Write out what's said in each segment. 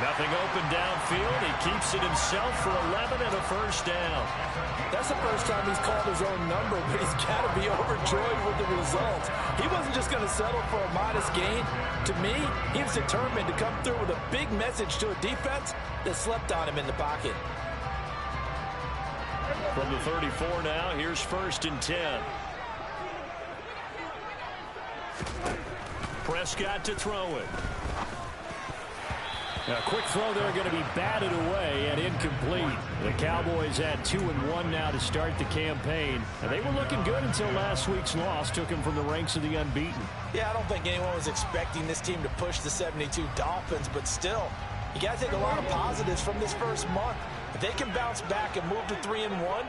Nothing open downfield. He keeps it himself for 11 and a first down. That's the first time he's called his own number, but he's got to be overjoyed with the result. He wasn't just going to settle for a modest gain. To me, he was determined to come through with a big message to a defense that slept on him in the pocket. From the 34 now, here's 1st and 10. Prescott to throw it. A quick throw there going to be batted away and incomplete. The Cowboys had 2-1 now to start the campaign. And they were looking good until last week's loss took them from the ranks of the unbeaten. Yeah, I don't think anyone was expecting this team to push the 72 Dolphins, but still, you got to take a lot of positives from this first month. If they can bounce back and move to 3-1,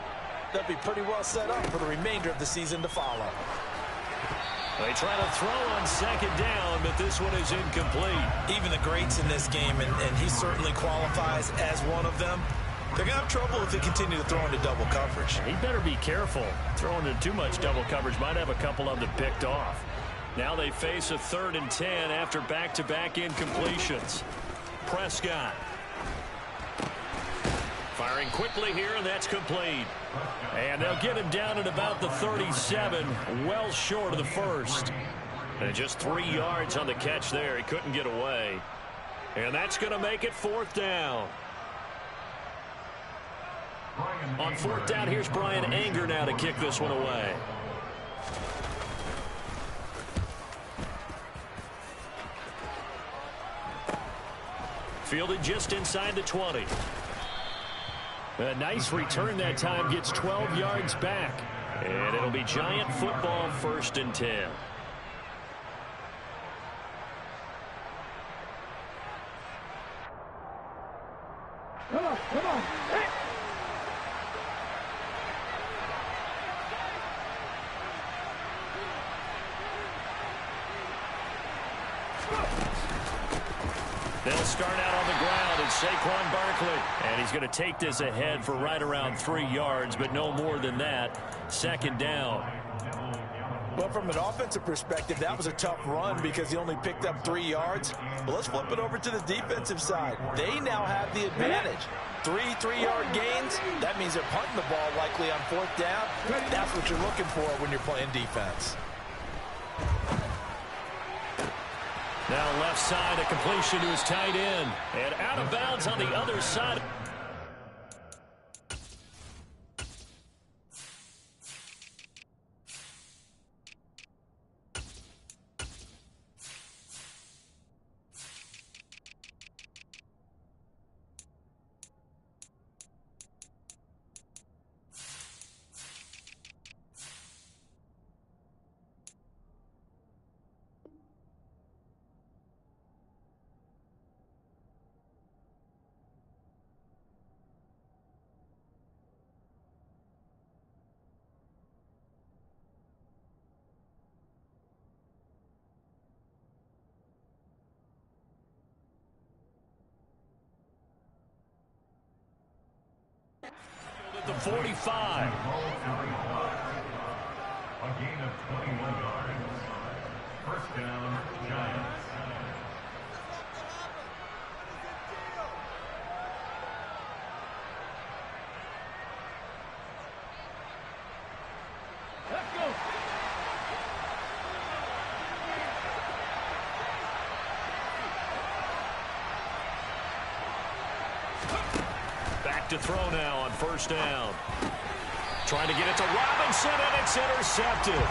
they'll be pretty well set up for the remainder of the season to follow. They try to throw on 2nd down, but this one is incomplete. Even the greats in this game, and he certainly qualifies as one of them, they're going to have trouble if they continue to throw into double coverage. He better be careful. Throwing into too much double coverage might have a couple of them picked off. Now they face a 3rd and 10 after back-to-back incompletions. Prescott. Firing quickly here, and that's complete. And they'll get him down at about the 37, well short of the first. And just 3 yards on the catch there. He couldn't get away. And that's going to make it 4th down. On 4th down, here's Brian Anger now to kick this one away. Fielded just inside the 20. A nice return that time, gets 12 yards back. And it'll be Giant football, 1st and 10. Come on. Hey. They'll start out on the ground. It's Saquon Barkley. And he's going to take this ahead for right around 3 yards, but no more than that. 2nd down. Well, from an offensive perspective, that was a tough run because he only picked up 3 yards. But let's flip it over to the defensive side. They now have the advantage. 3-3-yard gains, that means they're punting the ball likely on 4th down. That's what you're looking for when you're playing defense. Now left side, a completion to his tight end. And out of bounds on the other side. At the 45. A gain of 21 yards. 1st down, Giants. Let's go. Back to throw now on 1st down. Trying to get it to Robinson, and it's intercepted.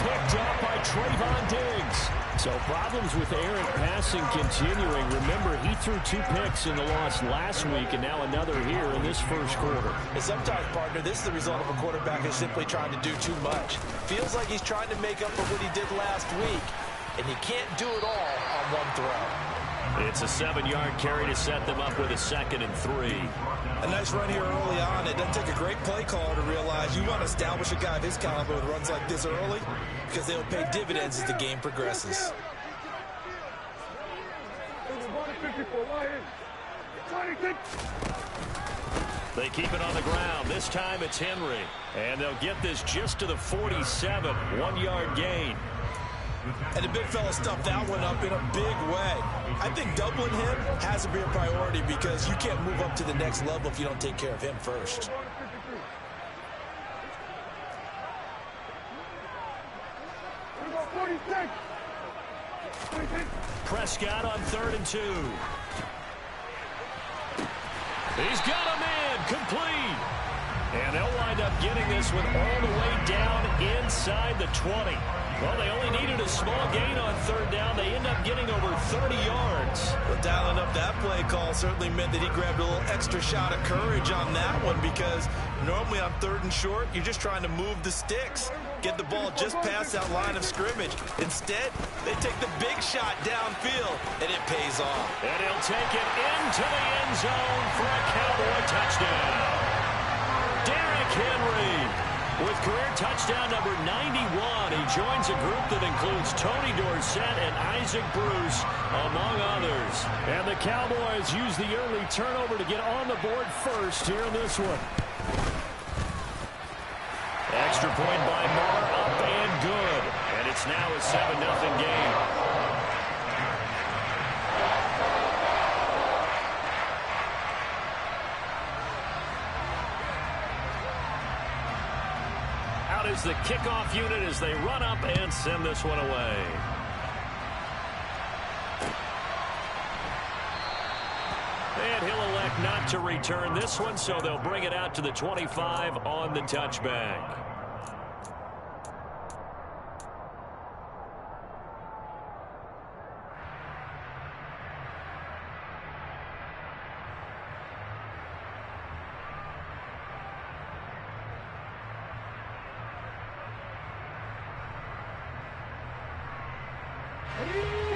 Picked up by Trayvon Diggs. So problems with errant passing continuing. Remember, he threw 2 picks in the loss last week, and now another here in this first quarter. And sometimes, partner, this is the result of a quarterback who's simply trying to do too much. Feels like he's trying to make up for what he did last week, and he can't do it all on one throw. It's a 7-yard carry to set them up with a 2nd and 3. A nice run here early on. It doesn't take a great play caller to realize you want to establish a guy of his caliber with runs like this early because they'll pay dividends as the game progresses. They keep it on the ground. This time it's Henry. And they'll get this just to the 47. 1-yard gain. And the big fella stuffed that one up in a big way. I think doubling him has to be a priority because you can't move up to the next level if you don't take care of him first. Prescott on 3rd and 2. He's got him in, complete. And they'll wind up getting this one all the way down inside the 20. Well, they only needed a small gain on 3rd down. They end up getting over 30 yards. Well, dialing up that play call certainly meant that he grabbed a little extra shot of courage on that one because normally on 3rd and short, you're just trying to move the sticks, get the ball just past that line of scrimmage. Instead, they take the big shot downfield, and it pays off. And he'll take it into the end zone for a Cowboy touchdown. Derrick Henry with career touchdown number 91. He joins a group that includes Tony Dorsett and Isaac Bruce, among others. And the Cowboys use the early turnover to get on the board first here in this one. Extra point by Marr, up and good. And it's now a 7-0 game. Is the kickoff unit as they run up and send this one away. And he'll elect not to return this one, so they'll bring it out to the 25 on the touchback.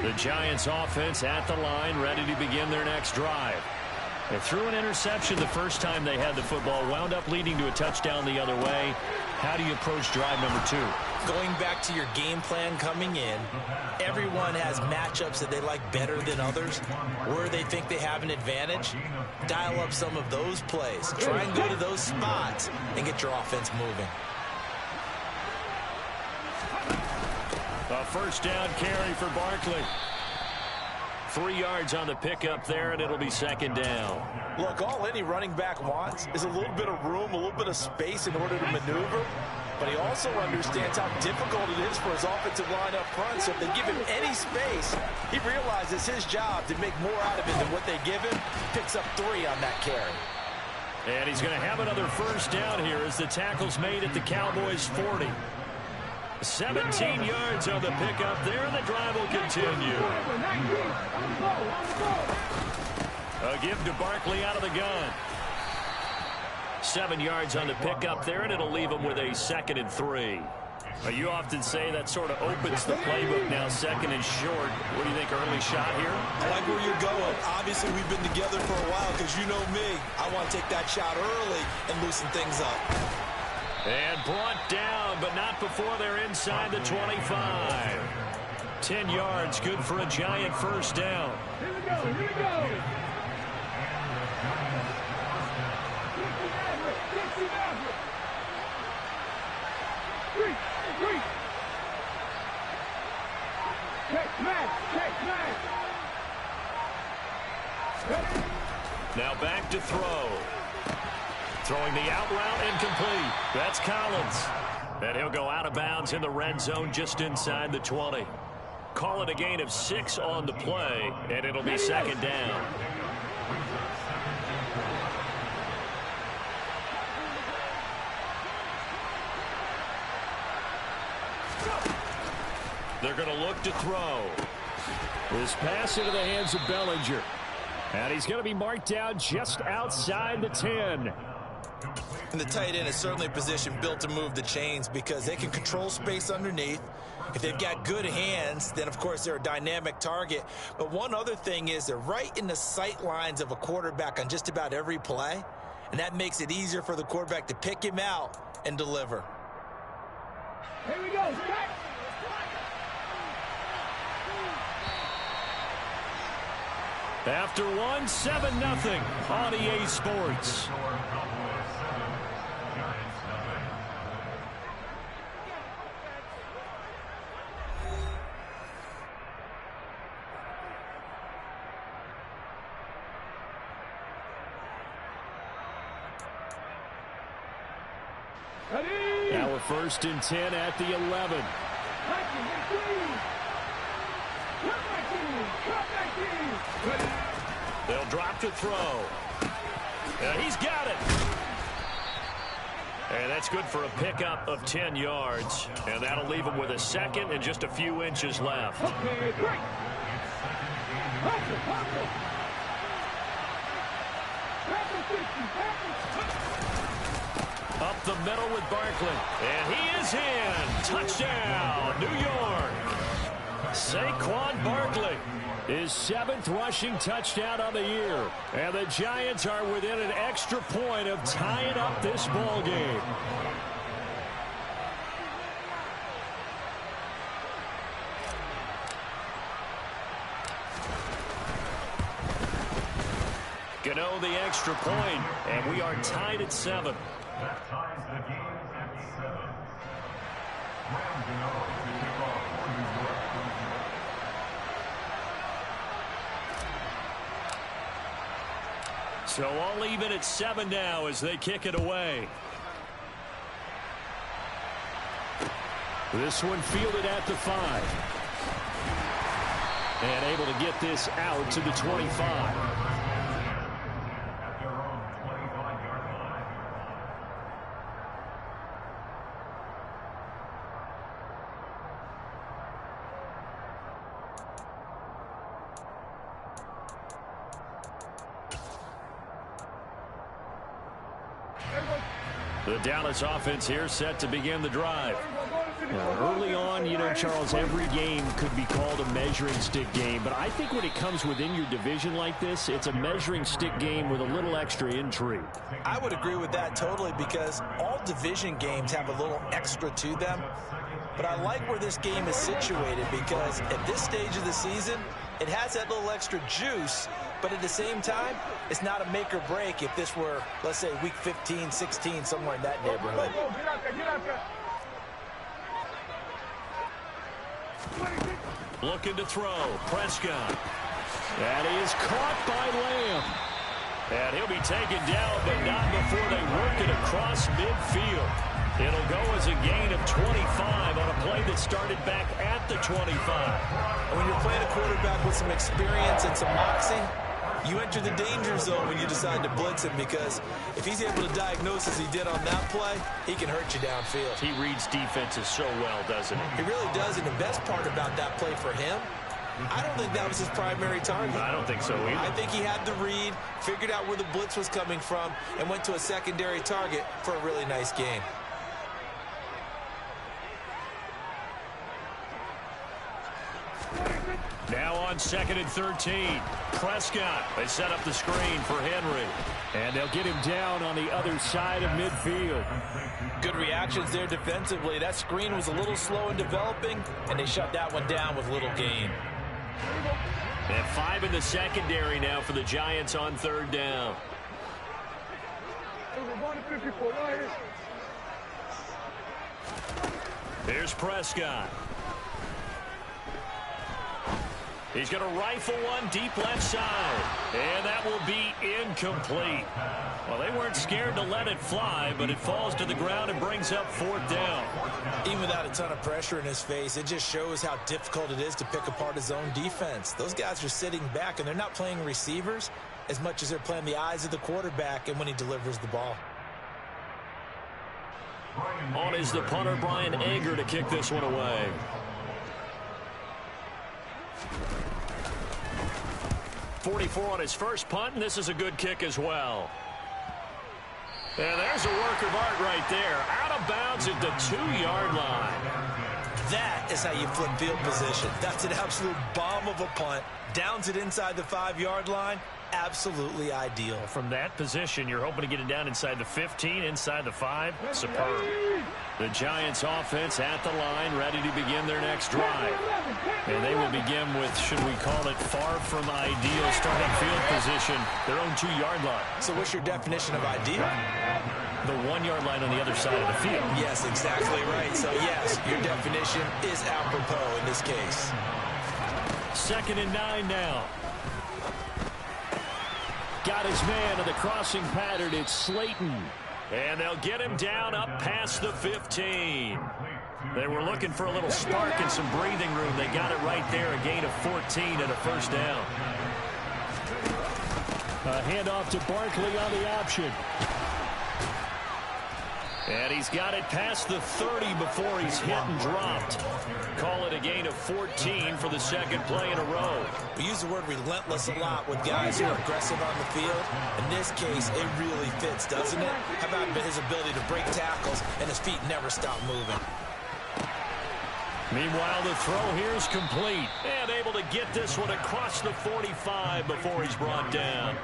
The Giants offense at the line, ready to begin their next drive. They threw an interception the first time they had the football, wound up leading to a touchdown the other way. How do you approach drive number 2? Going back to your game plan coming in, everyone has matchups that they like better than others, where they think they have an advantage. Dial up some of those plays. Try and go to those spots and get your offense moving. A first down carry for Barkley. 3 yards on the pickup there, and it'll be 2nd down. Look, all any running back wants is a little bit of room, a little bit of space in order to maneuver. But he also understands how difficult it is for his offensive line up front. So if they give him any space, he realizes his job to make more out of it than what they give him. Picks up 3 on that carry. And he's going to have another first down here as the tackle's made at the Cowboys' 40. 17 yards on the pickup there, and the drive will continue. A give to Barkley out of the gun. 7 yards on the pickup there, and it'll leave him with a 2nd and 3. You often say that sort of opens the playbook now, 2nd and short. What do you think, early shot here? I like where you're going. Obviously, we've been together for a while because you know me. I want to take that shot early and loosen things up. And brought down, but not before they're inside the 25. 10 yards, good for a Giant first down. Here we go, here we go. Now back to throw. Throwing the out route, incomplete. That's Collins. And he'll go out of bounds in the red zone just inside the 20. Call it a gain of 6 on the play, and it'll be 2nd down. They're going to look to throw. This pass into the hands of Bellinger. And he's going to be marked down just outside the 10. And the tight end is certainly a position built to move the chains because they can control space underneath. If they've got good hands, then, of course, they're a dynamic target. But one other thing is they're right in the sight lines of a quarterback on just about every play. And that makes it easier for the quarterback to pick him out and deliver. Here we go. Strike. After one, 7-0 on EA Sports. Now a 1st and 10 at the 11. They'll drop to throw. And he's got it. And that's good for a pickup of 10 yards. And that'll leave him with a 2nd and just a few inches left. Up the middle with Barkley. And he is in. Touchdown, New York. Saquon Barkley. His 7th rushing touchdown on the year. And the Giants are within an extra point of tying up this ball game. Gano the extra point, and we are tied at 7. That ties the game at 7. Graham Gano to kick off for New York. So all even at 7 now as they kick it away. This one fielded at the 5. And able to get this out to the 25. The Dallas offense here set to begin the drive. Now, early on, you know, Charles, every game could be called a measuring stick game. But I think when it comes within your division like this, it's a measuring stick game with a little extra intrigue. I would agree with that totally because all division games have a little extra to them. But I like where this game is situated because at this stage of the season, it has that little extra juice. But at the same time, it's not a make or break if this were, let's say, week 15, 16, somewhere in that neighborhood. Looking to throw. Prescott. That is caught by Lamb. And he'll be taken down, but not before they work it across midfield. It'll go as a gain of 25 on a play that started back at the 25. And when you're playing a quarterback with some experience and some moxie, you enter the danger zone when you decide to blitz him because if he's able to diagnose as he did on that play, he can hurt you downfield. He reads defenses so well, doesn't he? He really does, and the best part about that play for him, I don't think that was his primary target. I don't think so either. I think he had the read, figured out where the blitz was coming from, and went to a secondary target for a really nice game. Now on 2nd and 13. Prescott. They set up the screen for Henry. And they'll get him down on the other side of midfield. Good reactions there defensively. That screen was a little slow in developing, and they shut that one down with little gain. And 5 in the secondary now for the Giants on 3rd down. Here's Prescott. He's going to rifle one deep left side. And that will be incomplete. Well, they weren't scared to let it fly, but it falls to the ground and brings up 4th down. Even without a ton of pressure in his face, it just shows how difficult it is to pick apart his own defense. Those guys are sitting back, and they're not playing receivers as much as they're playing the eyes of the quarterback and when he delivers the ball. On is the punter, Brian Anger, to kick this one away. .44 on his first punt, and this is a good kick as well. And there's a work of art right there. Out of bounds at the 2-yard line. That is how you flip field position. That's an absolute bomb of a punt. Downs it inside the 5-yard line. Absolutely ideal. From that position, you're hoping to get it down inside the 15, inside the 5. Superb. The Giants offense at the line, ready to begin their next drive. And they will begin with, should we call it, far from ideal starting field position, their own 2-yard line. So what's your definition of ideal? The 1-yard line on the other side of the field. Yes, exactly right. So yes, your definition is apropos in this case. 2nd and 9 now. Got his man in the crossing pattern. It's Slayton. And they'll get him down up past the 15. They were looking for a little spark and some breathing room. They got it right there, a gain of 14 and a first down. A handoff to Barkley on the option. And he's got it past the 30 before he's hit and dropped. Call it a gain of 14 for the second play in a row. We use the word relentless a lot with guys who are aggressive on the field. In this case, it really fits, doesn't it? How about his ability to break tackles and his feet never stop moving? Meanwhile, the throw here is complete. And able to get this one across the 45 before he's brought down.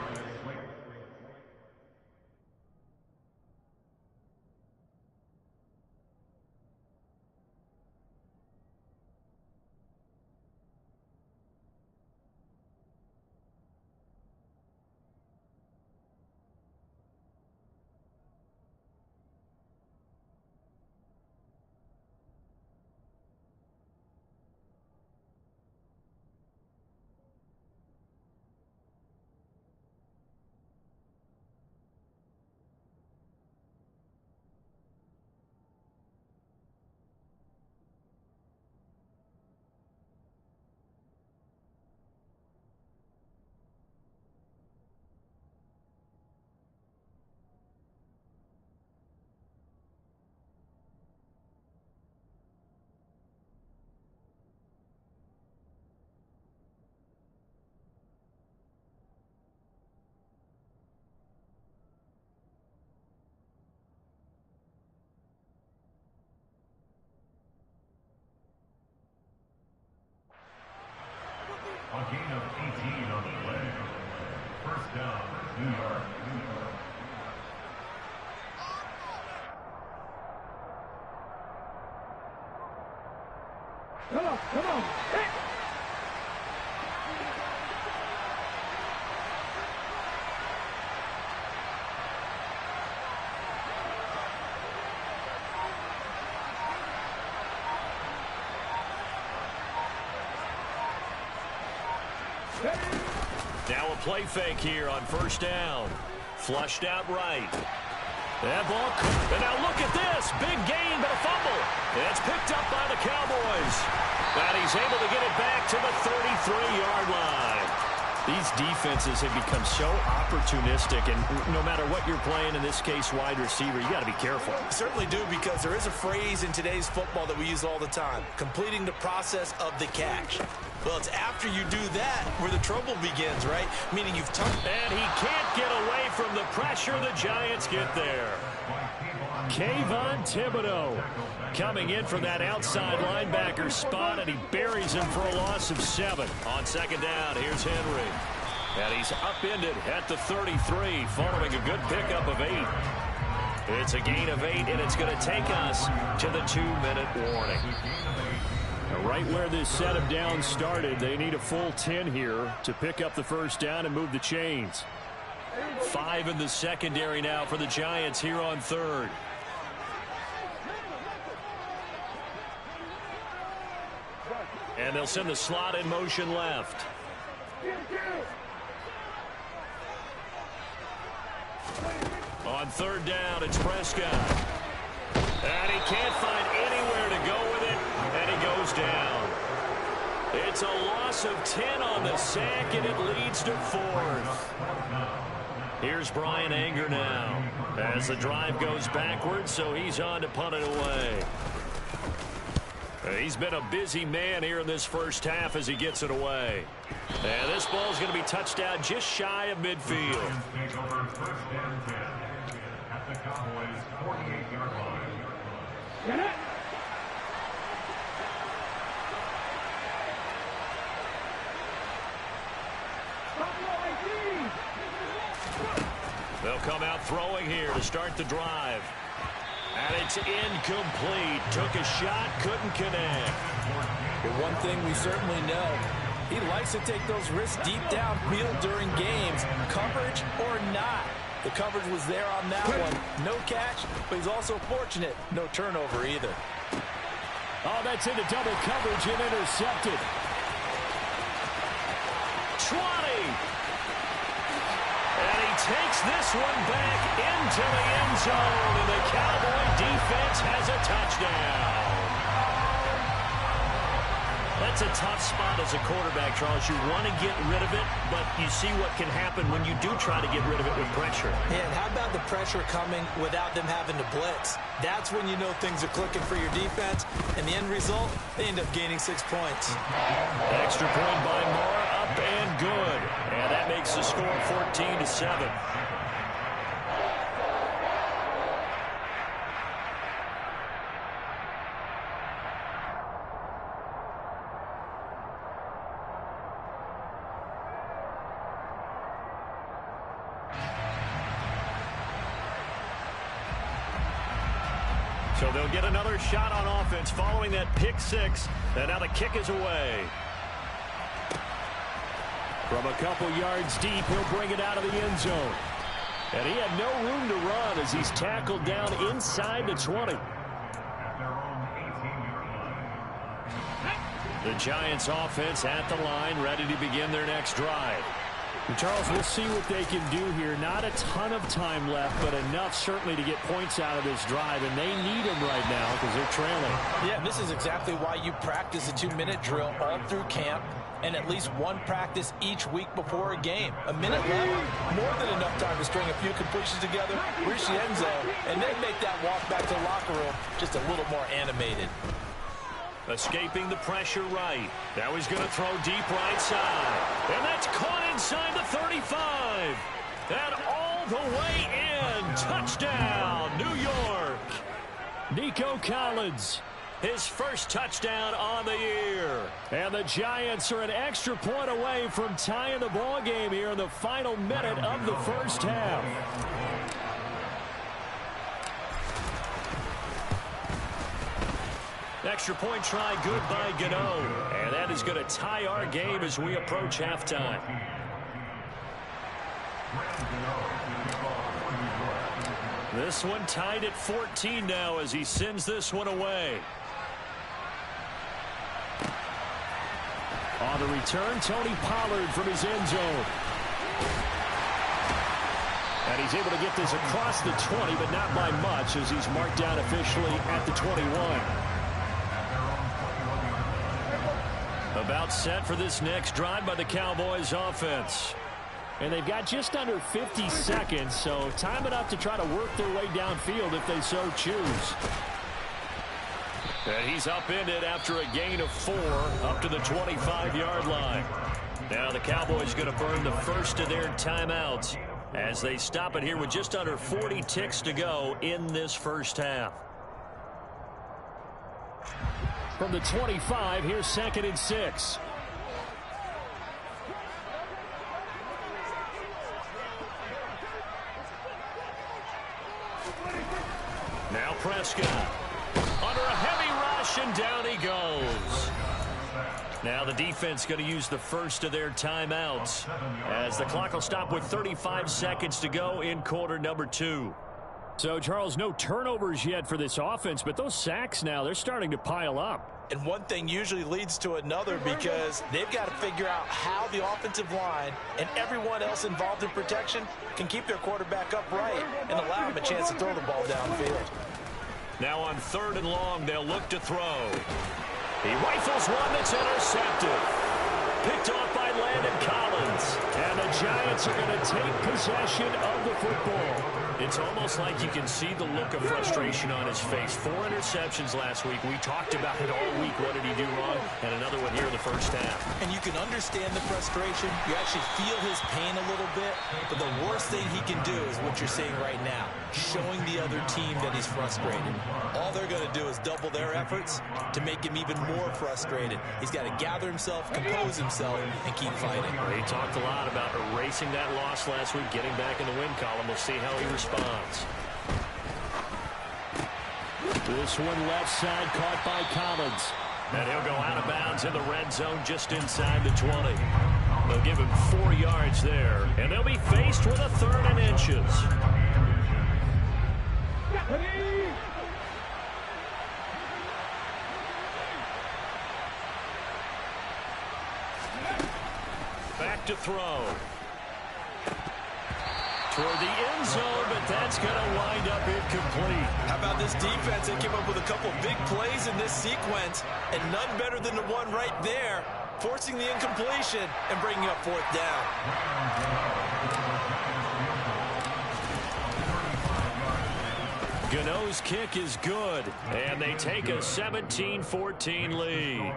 A gain of 18 on the play. First down, New York. Come on, come on. Hey. Now a play fake here on first down. Flushed out right. That ball, and now look at this. Big gain, but a fumble. It's picked up by the Cowboys. And he's able to get it back to the 33-yard line. These defenses have become so opportunistic, and no matter what you're playing, in this case, wide receiver, you got to be careful. Certainly do, because there is a phrase in today's football that we use all the time, completing the process of the catch. Well, it's after you do that where the trouble begins, right? Meaning you've tucked. And he can't get away from the pressure. The Giants get there. Kayvon Thibodeaux coming in from that outside linebacker spot, and he buries him for a loss of 7. On second down, here's Henry. And he's upended at the 33, following a good pickup of 8. It's a gain of 8, and it's going to take us to the 2-minute warning. Right where this set of downs started, they need a full 10 here to pick up the first down and move the chains. 5 in the secondary now for the Giants here on third. And they'll send the slot in motion left. On third down, it's Prescott. And he can't find anywhere to go with it, and he goes down. It's a loss of 10 on the sack, and it leads to 4th. Here's Bryan Anger now as the drive goes backwards, so he's on to punt it away. He's been a busy man here in this first half as he gets it away. And this ball's going to be touched down just shy of midfield. At the Cowboys' 48-yard line. Get it. They'll come out throwing here to start the drive. And it's incomplete. Took a shot, couldn't connect. But one thing we certainly know, he likes to take those risks deep downfield during games, coverage or not. The coverage was there on that one. No catch, but he's also fortunate. No turnover either. Oh, that's into double coverage and intercepted. 20. And he takes this one back into the end zone, and the Cowboy defense has a touchdown. That's a tough spot as a quarterback, Charles. You want to get rid of it, but you see what can happen when you do try to get rid of it with pressure. Yeah, and how about the pressure coming without them having to blitz? That's when you know things are clicking for your defense, and the end result, they end up gaining 6 points. Extra point by Moore, up and good. And that makes the score 14-7. So they'll get another shot on offense following that pick six. And now the kick is away. From a couple yards deep, he'll bring it out of the end zone. And he had no room to run as he's tackled down inside the 20. The Giants offense at the line, ready to begin their next drive. Charles, we'll see what they can do here. Not a ton of time left, but enough certainly to get points out of this drive, and they need them right now because they're trailing. Yeah, this is exactly why you practice a 2-minute drill all through camp and at least one practice each week before a game. A minute left, more than enough time to string a few completions together, reach the end zone, and then make that walk back to the locker room just a little more animated. Escaping the pressure right. Now he's going to throw deep right side. And that's caught inside the 35. And all the way in. Touchdown, New York. Nico Collins, his first touchdown on the year. And the Giants are an extra point away from tying the ball game here in the final minute of the first half. Extra point try good by Gano. And that is going to tie our game as we approach halftime. This one tied at 14 now as he sends this one away. On the return, Tony Pollard from his end zone. And he's able to get this across the 20, but not by much as he's marked down officially at the 21. About set for this next drive by the Cowboys offense. And they've got just under 50 seconds, so time enough to try to work their way downfield if they so choose. And he's upended after a gain of 4 up to the 25-yard line. Now the Cowboys going to burn the first of their timeouts as they stop it here with just under 40 ticks to go in this first half. From the 25, here's 2nd and 6. Now Prescott under a heavy rush, and down he goes. Now the defense going to use the first of their timeouts as the clock will stop with 35 seconds to go in quarter number 2. So, Charles, no turnovers yet for this offense, but those sacks now, they're starting to pile up. And one thing usually leads to another because they've got to figure out how the offensive line and everyone else involved in protection can keep their quarterback upright and allow him a chance to throw the ball downfield. Now on 3rd and long, they'll look to throw. He rifles one that's intercepted. Picked off by Landon Collins. And the Giants are going to take possession of the football. It's almost like you can see the look of frustration on his face. 4 interceptions last week. We talked about it all week. What did he do wrong? And another one here in the first half. And you can understand the frustration. You actually feel his pain a little bit. But the worst thing he can do is what you're seeing right now. Showing the other team that he's frustrated. All they're going to do is double their efforts to make him even more frustrated. He's got to gather himself, compose himself, and keep fighting. He talked a lot about erasing that loss last week, getting back in the win column. We'll see how he responds. This one left side caught by Collins. And he'll go out of bounds in the red zone just inside the 20. They'll give him 4 yards there. And they'll be faced with a 3rd and inches. Back to throw. for the end zone, but that's going to wind up incomplete. How about this defense? They came up with a couple big plays in this sequence, and none better than the one right there, forcing the incompletion and bringing up fourth down. Gano's kick is good, and they take a 17-14 lead.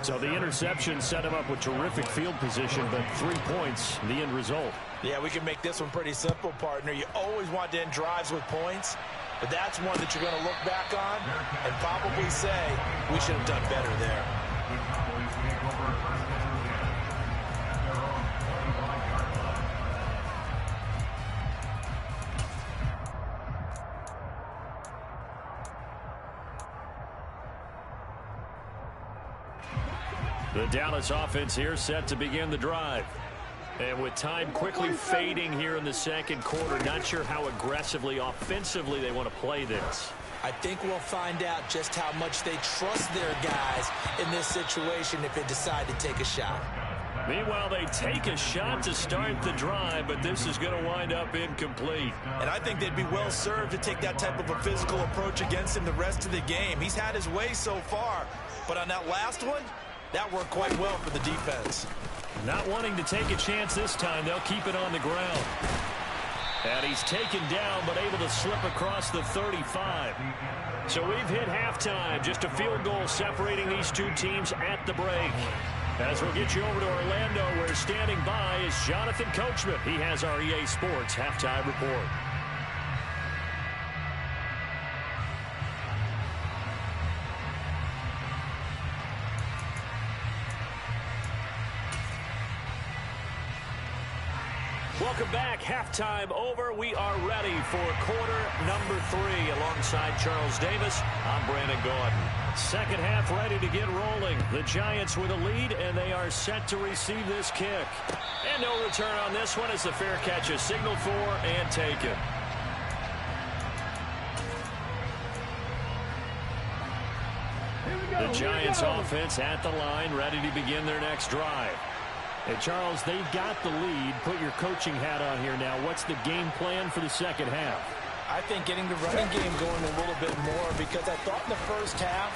So the interception set him up with terrific field position, but 3 points, the end result. Yeah, we can make this one pretty simple, partner. You always want to end drives with points, but that's one that you're going to look back on and probably say, we should have done better there. The Dallas offense here set to begin the drive. And with time quickly fading here in the second quarter, not sure how aggressively, offensively they want to play this. I think we'll find out just how much they trust their guys in this situation if they decide to take a shot. Meanwhile, they take a shot to start the drive, but this is going to wind up incomplete. And I think they'd be well served to take that type of a physical approach against him the rest of the game. He's had his way so far, but on that last one, that worked quite well for the defense. Not wanting to take a chance this time, they'll keep it on the ground. And he's taken down, but able to slip across the 35. So we've hit halftime. Just a field goal separating these two teams at the break. As we'll get you over to Orlando, where standing by is Jonathan Coachman. He has our EA Sports halftime report. Welcome back. Halftime over. We are ready for quarter number 3. Alongside Charles Davis, I'm Brandon Gordon. Second half ready to get rolling. The Giants with a lead, and they are set to receive this kick. And no return on this one as the fair catch is signaled for and taken. The Giants offense at the line, ready to begin their next drive. Hey, Charles, they've got the lead. Put your coaching hat on here now. What's the game plan for the second half? I think getting the running game going a little bit more, because I thought in the first half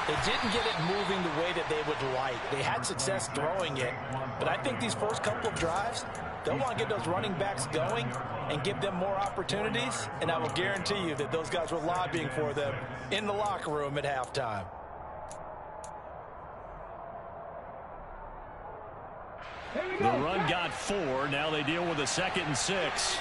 they didn't get it moving the way that they would like. They had success throwing it, but I think these first couple of drives, they'll want to get those running backs going and give them more opportunities, and I will guarantee you that those guys were lobbying for them in the locker room at halftime. The run got 4. Now they deal with a 2nd and 6.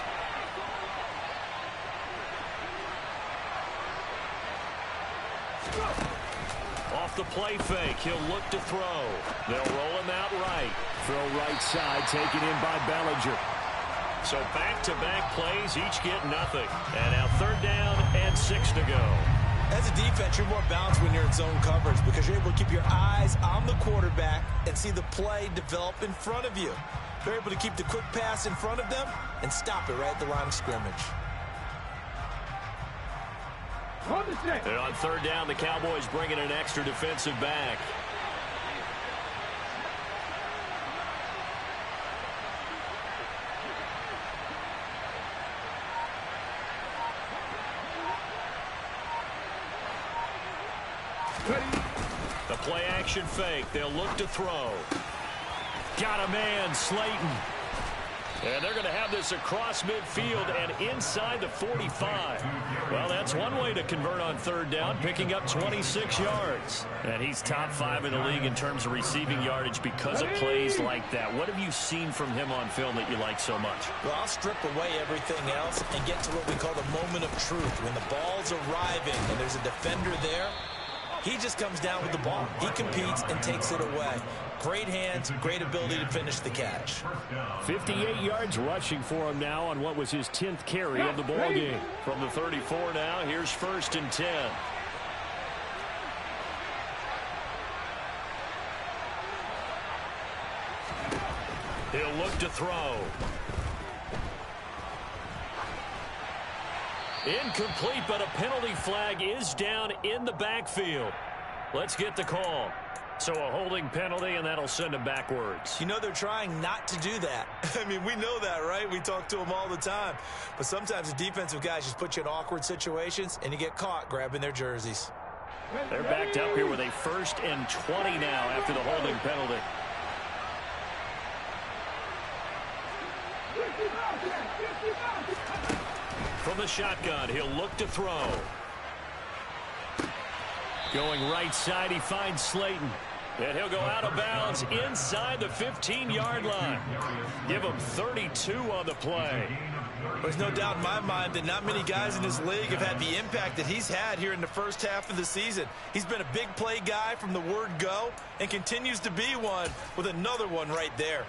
Off the play fake, he'll look to throw. They'll roll him out right. Throw right side, taken in by Bellinger. So back-to-back plays, each get nothing. And now 3rd down and 6 to go. As a defense, you're more balanced when you're in zone coverage because you're able to keep your eyes on the quarterback and see the play develop in front of you. You're able to keep the quick pass in front of them and stop it right at the line of scrimmage. And on 3rd down, the Cowboys bring in an extra defensive back. The play action fake. They'll look to throw. Got a man, Slayton. And they're going to have this across midfield and inside the 45. Well, that's one way to convert on 3rd down, picking up 26 yards. And he's top 5 in the league in terms of receiving yardage because of plays like that. What have you seen from him on film that you like so much? Well, I'll strip away everything else and get to what we call the moment of truth. When the ball's arriving and there's a defender there, he just comes down with the ball. He competes and takes it away. Great hands, great ability to finish the catch. 58 yards rushing for him now on what was his 10th carry of the ball game. From the 34 now, here's 1st and 10. He'll look to throw. Incomplete, but a penalty flag is down in the backfield. Let's get the call. So a holding penalty, and that'll send him backwards. You know they're trying not to do that. I mean, we know that, right? We talk to them all the time. But sometimes the defensive guys just put you in awkward situations, and you get caught grabbing their jerseys. They're backed up here with a 1st and 20 now after the holding penalty. From the shotgun, he'll look to throw. Going right side, he finds Slayton. And he'll go out of bounds inside the 15-yard line. Give him 32 on the play. There's no doubt in my mind that not many guys in this league have had the impact that he's had here in the first half of the season. He's been a big play guy from the word go and continues to be one with another one right there.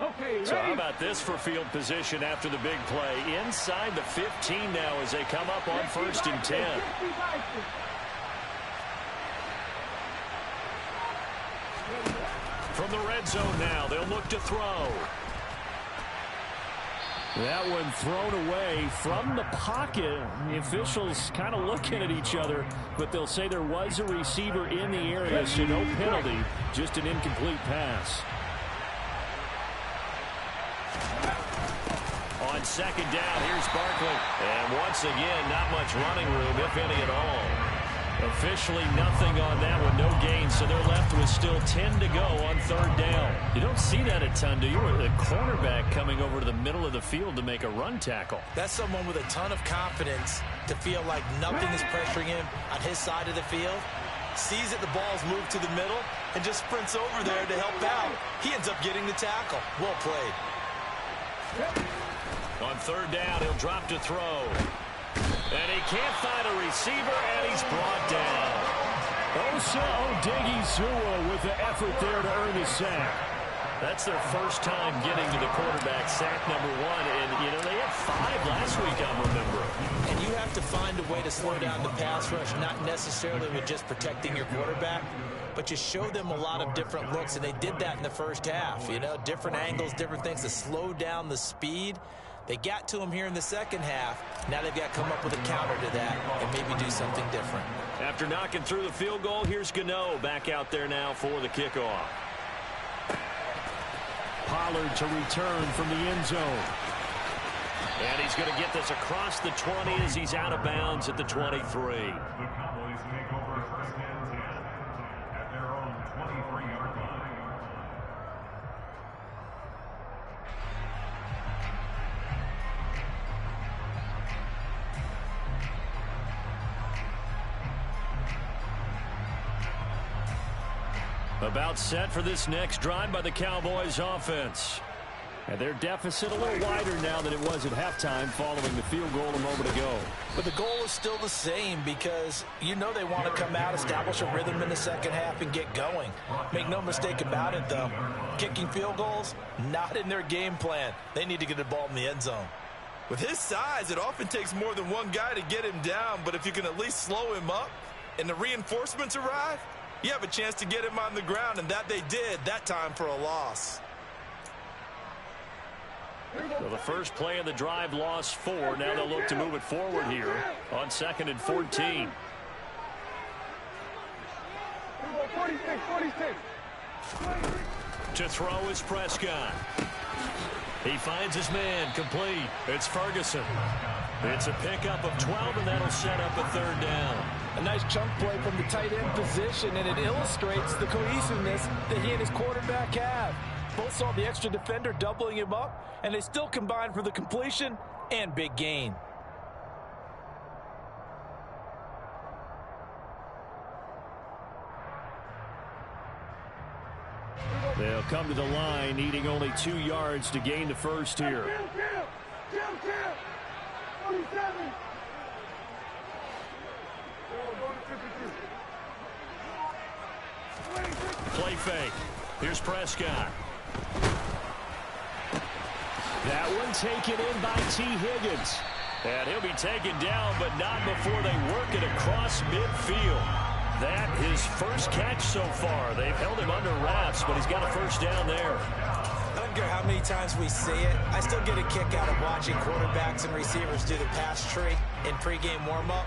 Okay, so how about this for field position after the big play? Inside the 15 now as they come up on 1st and 10. From the red zone now, they'll look to throw. That one thrown away from the pocket. The officials kind of looking at each other, but they'll say there was a receiver in the area, so no penalty, just an incomplete pass. On 2nd down, here's Barkley. And once again, not much running room, if any at all. Officially nothing on that one, no gain, so they're left with still 10 to go on 3rd down. You don't see that a ton, do you? The cornerback coming over to the middle of the field to make a run tackle. That's someone with a ton of confidence to feel like nothing is pressuring him on his side of the field. Sees that the ball's moved to the middle and just sprints over there to help out. He ends up getting the tackle. Well played. On 3rd down, he'll drop to throw. And he can't find a receiver, and he's brought down. Osa Odighizuwa with the effort there to earn the sack. That's their first time getting to the quarterback, sack number 1. And, you know, they had 5 last week, I'm remembering. And you have to find a way to slow down the pass rush, not necessarily with just protecting your quarterback, but you show them a lot of different looks, and they did that in the first half. You know, different angles, different things to slow down the speed. They got to him here in the second half. Now they've got to come up with a counter to that and maybe do something different. After knocking through the field goal, here's Gano back out there now for the kickoff. Pollard to return from the end zone. And he's going to get this across the 20 as he's out of bounds at the 23. The Cowboys take over 1st and 10 at their own 23-yard line. About set for this next drive by the Cowboys offense. And their deficit a little wider now than it was at halftime following the field goal a moment ago. But the goal is still the same because you know they want to come out, establish a rhythm in the second half, and get going. Make no mistake about it, though. Kicking field goals, not in their game plan. They need to get the ball in the end zone. With his size, it often takes more than one guy to get him down, but if you can at least slow him up and the reinforcements arrive, you have a chance to get him on the ground, and that they did, that time for a loss. So the first play of the drive lost 4. Now they'll look to move it forward here on 2nd and 14. 46. To throw is Prescott. He finds his man complete. It's Ferguson. It's a pickup of 12, and that'll set up a 3rd down. A nice chunk play from the tight end position, and it illustrates the cohesiveness that he and his quarterback have. Both saw the extra defender doubling him up, and they still combined for the completion and big gain. They'll come to the line, needing only 2 yards to gain the first here. 47. Play fake. Here's Prescott. That one taken in by T. Higgins. And he'll be taken down, but not before they work it across midfield. That his first catch so far. They've held him under wraps, but he's got a first down there. I don't care how many times we see it. I still get a kick out of watching quarterbacks and receivers do the pass tree in pregame warm-up.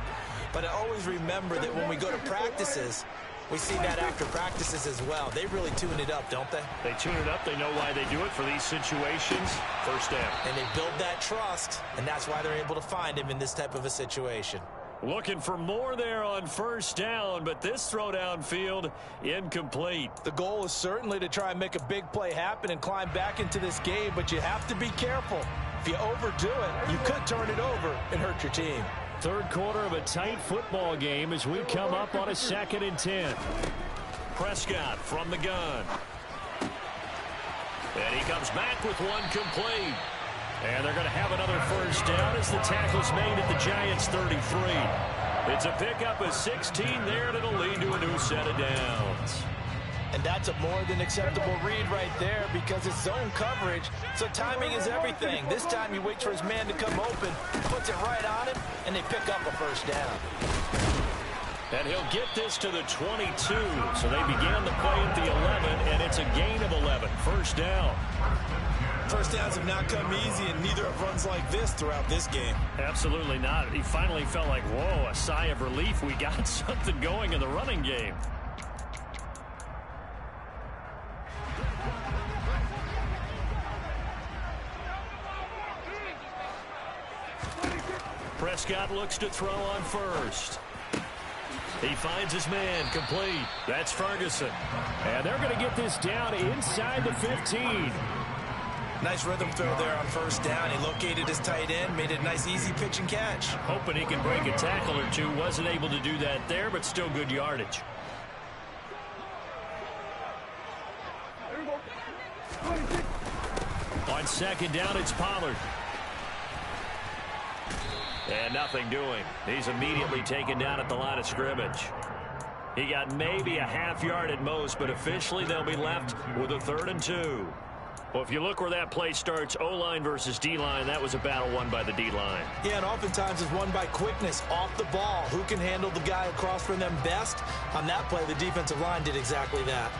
But I always remember that when we go to practices, we see that after practices as well. They really tune it up, don't they? They tune it up. They know why they do it for these situations. First down. And they build that trust, and that's why they're able to find him in this type of a situation. Looking for more there on first down, but this throw downfield incomplete. The goal is certainly to try and make a big play happen and climb back into this game, but you have to be careful. If you overdo it, you could turn it over and hurt your team. Third quarter of a tight football game as we come up on a 2nd and 10. Prescott from the gun. And he comes back with one complete. And they're going to have another first down as the tackle's made at the Giants' 33. It's a pickup of 16 there, and it'll lead to a new set of downs. And that's a more than acceptable read right there because it's zone coverage, so timing is everything. This time he waits for his man to come open, puts it right on him, and they pick up a first down. And he'll get this to the 22, so they began the play at the 11, and it's a gain of 11. First down. First downs have not come easy, and neither have runs like this throughout this game. Absolutely not. He finally felt like, whoa, a sigh of relief. We got something going in the running game. Prescott looks to throw on first. He finds his man complete. That's Ferguson. And they're going to get this down inside the 15. Nice rhythm throw there on first down. He located his tight end, made it a nice easy pitch and catch. Hoping he can break a tackle or two. Wasn't able to do that there, but still good yardage. On second down, it's Pollard. And nothing doing. He's immediately taken down at the line of scrimmage. He got maybe a half yard at most, but officially they'll be left with a 3rd and 2. Well, if you look where that play starts, O-line versus D-line, that was a battle won by the D-line. Yeah, and oftentimes it's won by quickness off the ball. Who can handle the guy across from them best? On that play, the defensive line did exactly that.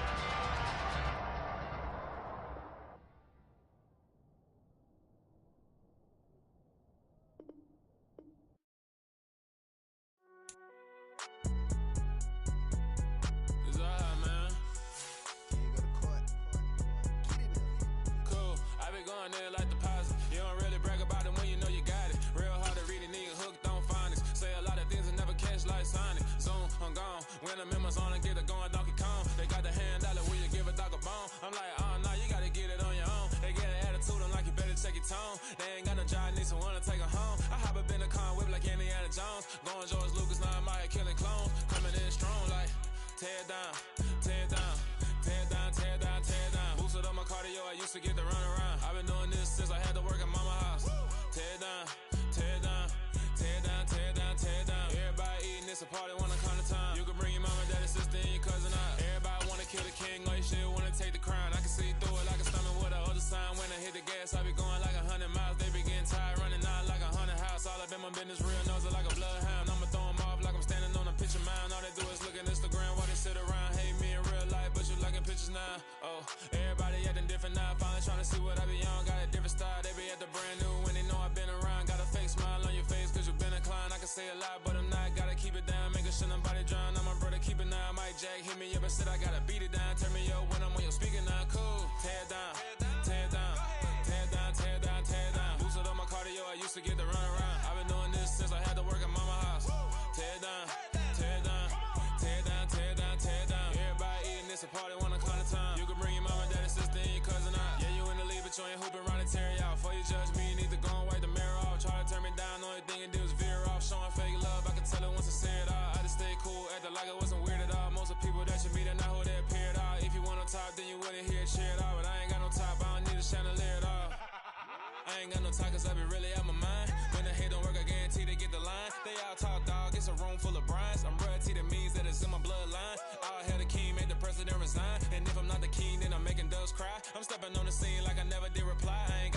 And if I'm not the king, then I'm making doves cry. I'm stepping on the scene like I never did reply. I ain't